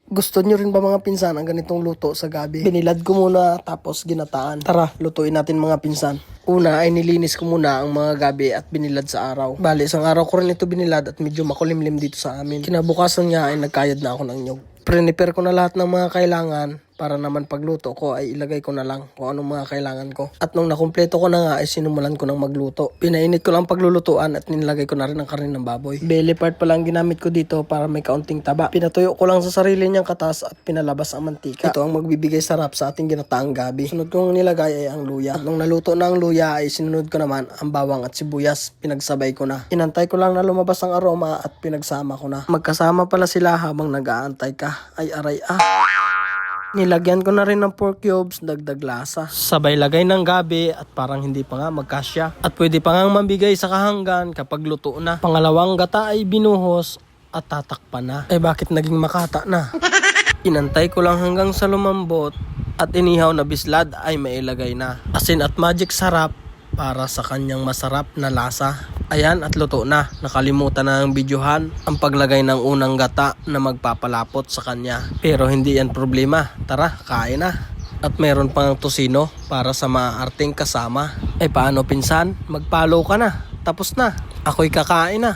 Gusto nyo rin ba mga pinsan ang ganitong luto sa gabi? Binilad ko muna tapos ginataan. Tara, lutuin natin mga pinsan. Una ay nilinis ko muna ang mga gabi at binilad sa araw. Bali, isang araw ko rin ito binilad at medyo makulimlim dito sa amin. Kinabukasan nga ay nagkayad na ako ng nyog. Prepare ko na lahat ng mga kailangan para naman pagluto ko ay ilagay ko na lang kung anong mga kailangan ko. At nung nakumpleto ko na nga ay sinumulan ko ng magluto. Pinainit ko lang paglulutuan at nilagay ko na rin ang karne ng baboy. Belly part pa lang ginamit ko dito para may kaunting taba. Pinatuyo ko lang sa sarili niyang katas at pinalabas ang mantika. Ito ang magbibigay sarap sa ating ginataang gabi. Sunod kong nilagay ay ang luya. At nung naluto na ang luya ay sinunod ko naman ang bawang at sibuyas. Pinagsabay ko na. Inantay ko lang na lumabas ang aroma at pinagsama ko na. Magkasama pala sila habang nag-aantay ka. Ay aray ah. Nilagyan ko na rin ng pork cubes, dagdag lasa. Sabay lagay ng gabi at parang hindi pa nga magkasya. At pwede pa nga mambigay sa kahanggan kapag luto na. Pangalawang gata ay binuhos at tatakpan na. Eh bakit naging makata na? Inantay ko lang hanggang sa lumambot at inihaw na bislad ay mailagay na. Asin at magic sarap para sa kanyang masarap na lasa. Ayan at luto na. Nakalimutan na ang videohan ang paglagay ng unang gata na magpapalapot sa kanya. Pero hindi yan problema. Tara, kain na. At meron pang tosino para sa maarting kasama. Eh paano pinsan? Mag-follow ka na. Tapos na. Ako'y kakain na.